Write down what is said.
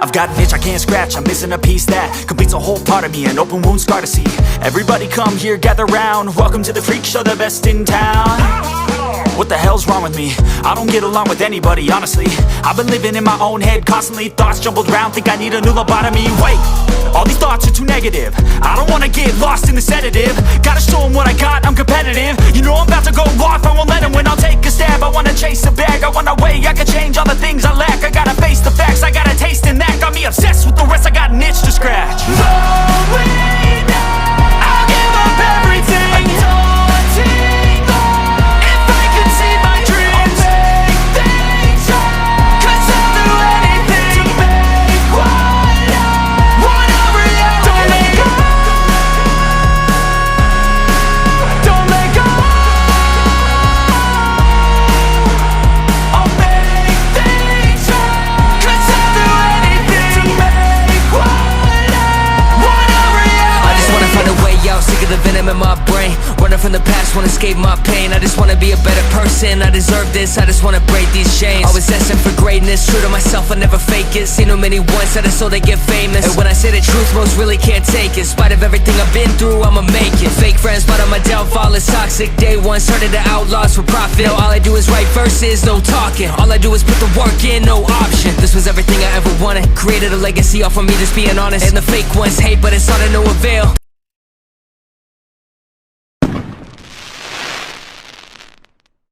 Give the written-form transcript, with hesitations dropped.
I've got an itch I can't scratch, I'm missing a piece that completes a whole part of me, an open wound scar to see. Everybody come here, gather round, welcome to the freak show, the best in town. What the hell's wrong with me? I don't get along with anybody, honestly. I've been living in my own head constantly, thoughts jumbled round, think I need a new lobotomy. Wait, all these thoughts are too negative, I don't wanna get lost in the sedative. Gotta show them what I got, I'm competitive. You know I'm about to go off, I won't let them win, I'll take a stab. I wanna chase a bag, I want a way I can change all the things I lack. I gotta face the facts, I got a taste in that. Got me obsessed with the rest, I got an itch to scratch. Going down, I'll give up everything. The venom in my brain, running from the past, wanna escape my pain. I just wanna be a better person, I deserve this, I just wanna break these chains. Always asking for greatness, true to myself, I never fake it. Seen too many once, that is so they get famous. And when I say the truth, most really can't take it. In spite of everything I've been through, I'ma make it. Fake friends, but on my downfall is toxic. Day one, started to outlaws for profit. All I do is write verses, no talking. All I do is put the work in, no option. This was everything I ever wanted, created a legacy off of me just being honest. And the fake ones hate, but it's all to no avail.